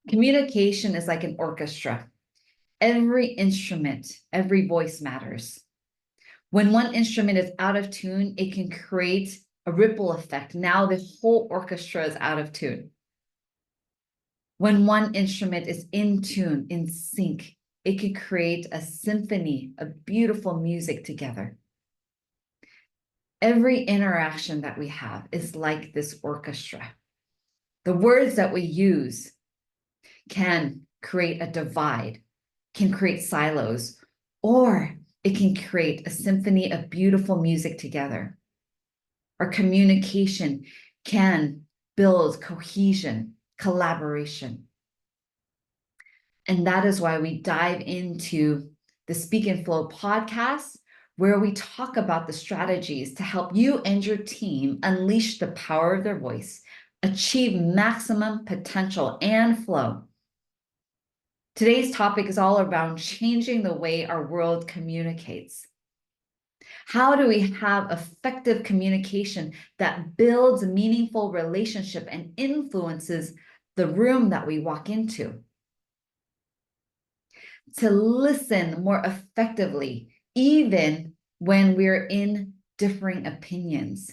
Communication is like an orchestra. Every instrument, every voice matters. When one instrument is out of tune, it can create a ripple effect. Now the whole orchestra is out of tune. When one instrument is in tune, in sync, it can create a symphony of beautiful music together. Every interaction that we have is like this orchestra. The words that we use can create a divide, can create silos, or it can create a symphony of beautiful music together. Our communication can build cohesion, collaboration. And that is why we dive into the Speak and Flow podcast, where we talk about the strategies to help you and your team unleash the power of their voice, achieve maximum potential and flow. Today's topic is all around changing the way our world communicates. How do we have effective communication that builds meaningful relationship and influences the room that we walk into? To listen more effectively, even when we're in differing opinions,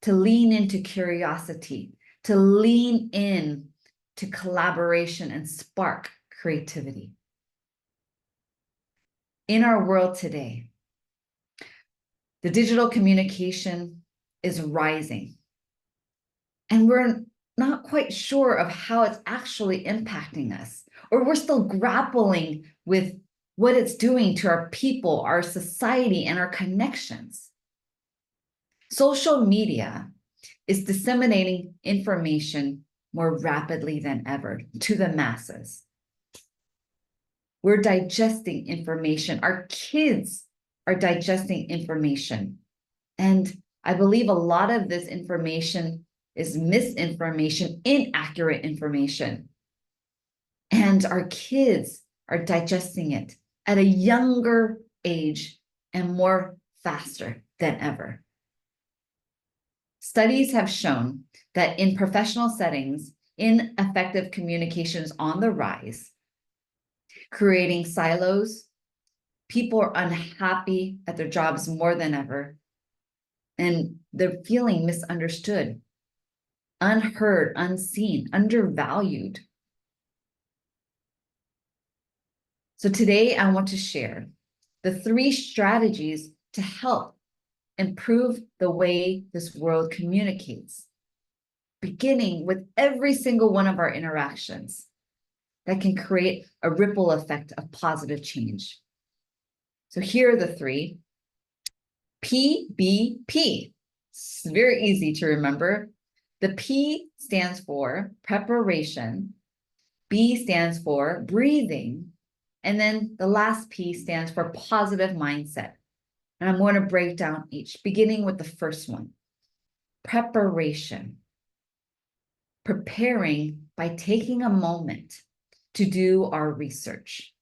to lean into curiosity, to lean in to collaboration and spark creativity. In our world today, the digital communication is rising, and we're not quite sure of how it's actually impacting us, or we're still grappling with what it's doing to our people, our society, and our connections. Social media is disseminating information more rapidly than ever to the masses. We're digesting information. Our kids are digesting information. And I believe a lot of this information is misinformation, inaccurate information. And our kids are digesting it at a younger age and more faster than ever. Studies have shown that in professional settings, ineffective communication is on the rise, creating silos. People are unhappy at their jobs more than ever, and they're feeling misunderstood, unheard, unseen, undervalued. So today I want to share the 3 strategies to help improve the way this world communicates, beginning with every single one of our interactions that can create a ripple effect of positive change. So here are the 3. PBP. It's very easy to remember. The P stands for preparation, B stands for breathing, and then the last P stands for positive mindset. And I'm going to break down each, beginning with the first one. Preparation. Preparing by taking a moment to do our research.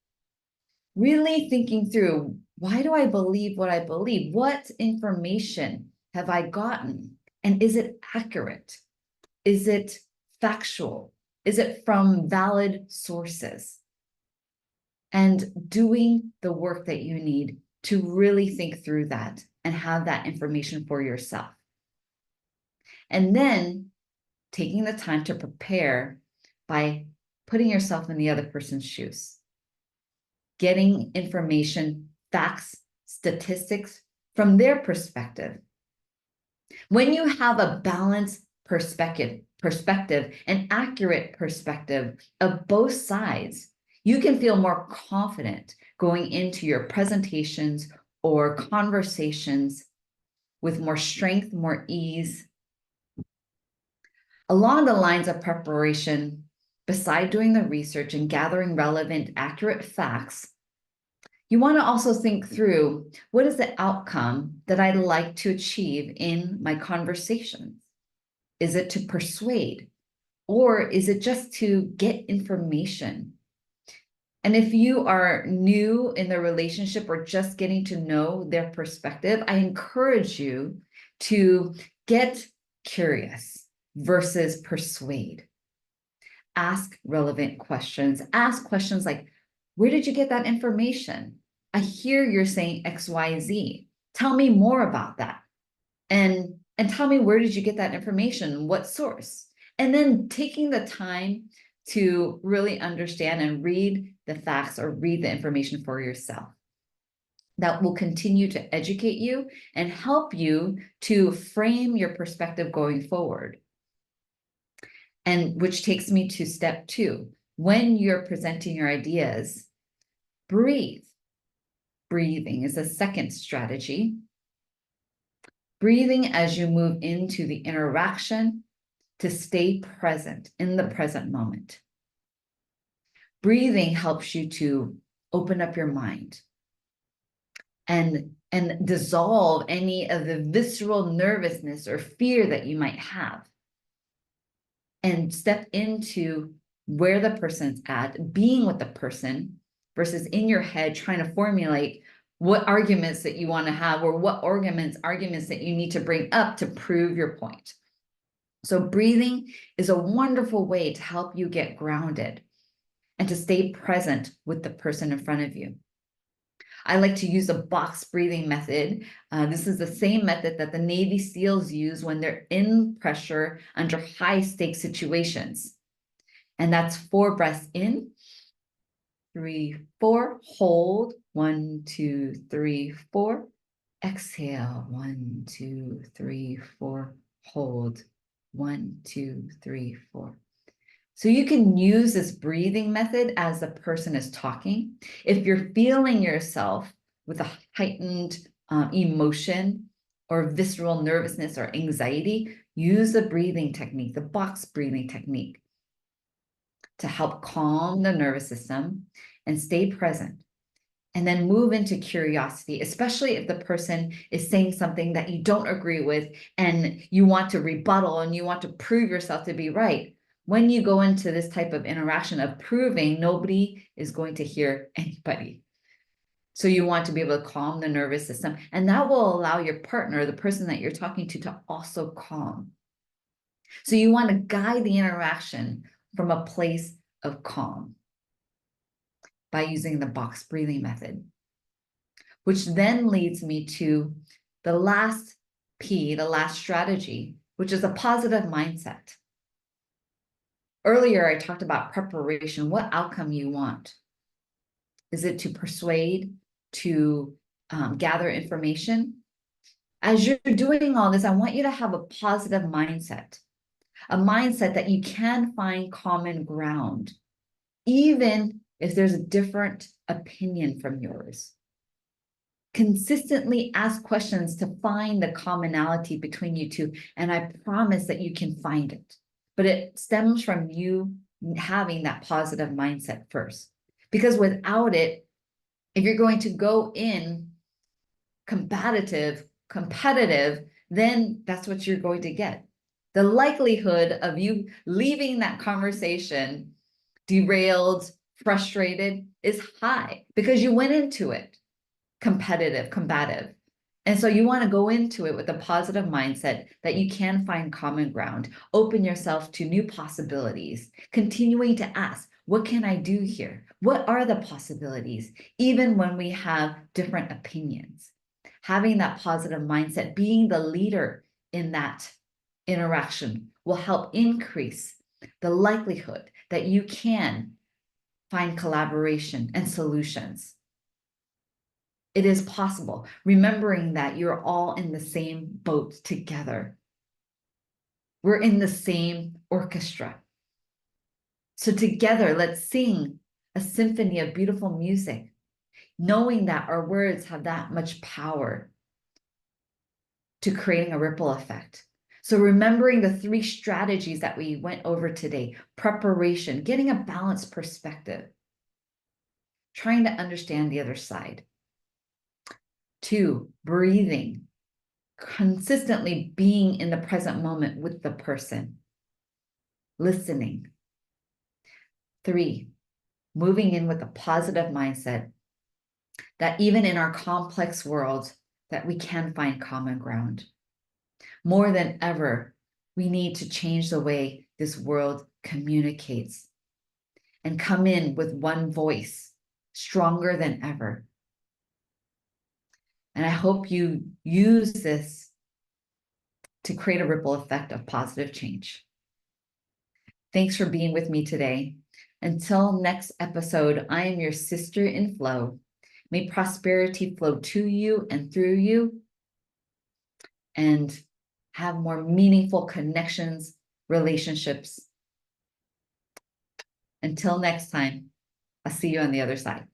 Really thinking through, why do I believe what I believe? What information have I gotten? And is it accurate? Is it factual? Is it from valid sources? And doing the work that you need to really think through that and have that information for yourself. And then taking the time to prepare by putting yourself in the other person's shoes. Getting information, facts, statistics from their perspective. When you have a balanced perspective, an accurate perspective of both sides, you can feel more confident going into your presentations or conversations with more strength, more ease. Along the lines of preparation, beside doing the research and gathering relevant, accurate facts, you want to also think through, what is the outcome that I'd like to achieve in my conversations? Is it to persuade, or is it just to get information? And if you are new in the relationship or just getting to know their perspective, I encourage you to get curious versus persuade. ask relevant questions. Ask questions like, where did you get that information? I hear you're saying XYZ. Tell me more about that. And tell me, where did you get that information? What source? And then taking the time to really understand and read the facts or read the information for yourself. That will continue to educate you and help you to frame your perspective going forward. And which takes me to step 2. When you're presenting your ideas, breathe. Breathing is a second strategy. Breathing as you move into the interaction to stay present in the present moment. Breathing helps you to open up your mind and dissolve any of the visceral nervousness or fear that you might have. And step into where the person's at, being with the person, versus in your head trying to formulate what arguments that you want to have or what arguments that you need to bring up to prove your point. So breathing is a wonderful way to help you get grounded and to stay present with the person in front of you. I like to use a box breathing method. This is the same method that the Navy SEALs use when they're in pressure under high stakes situations. And that's 4 breaths in, 3, 4, hold, 1, 2, 3, 4, exhale, 1, 2, 3, 4, hold, 1, 2, 3, 4. So you can use this breathing method as the person is talking. If you're feeling yourself with a heightened emotion or visceral nervousness or anxiety, use the breathing technique, the box breathing technique, to help calm the nervous system and stay present. And then move into curiosity, especially if the person is saying something that you don't agree with and you want to rebuttal and you want to prove yourself to be right. When you go into this type of interaction of proving, nobody is going to hear anybody. So you want to be able to calm the nervous system, and that will allow your partner, the person that you're talking to also calm. So you want to guide the interaction from a place of calm by using the box breathing method, which then leads me to the last P, the last strategy, which is a positive mindset. Earlier, I talked about preparation, what outcome you want. Is it to persuade, to gather information? As you're doing all this, I want you to have a positive mindset, a mindset that you can find common ground, even if there's a different opinion from yours. Consistently ask questions to find the commonality between you two, and I promise that you can find it. But it stems from you having that positive mindset first. Because without it, if you're going to go in competitive, then that's what you're going to get. The likelihood of you leaving that conversation derailed, frustrated is high because you went into it combative. And so you want to go into it with a positive mindset that you can find common ground, open yourself to new possibilities, continuing to ask, what can I do here? What are the possibilities? Even when we have different opinions, having that positive mindset, being the leader in that interaction will help increase the likelihood that you can find collaboration and solutions. It is possible, remembering that you're all in the same boat together. We're in the same orchestra. So together, let's sing a symphony of beautiful music, knowing that our words have that much power to creating a ripple effect. So remembering the 3 strategies that we went over today: preparation, getting a balanced perspective, trying to understand the other side. 2, breathing, consistently being in the present moment with the person, listening. 3, moving in with a positive mindset that even in our complex world, that we can find common ground. More than ever, we need to change the way this world communicates, and come in with one voice, stronger than ever. And I hope you use this to create a ripple effect of positive change. Thanks for being with me today. Until next episode, I am your sister in flow. May prosperity flow to you and through you, and have more meaningful connections, relationships. Until next time, I'll see you on the other side.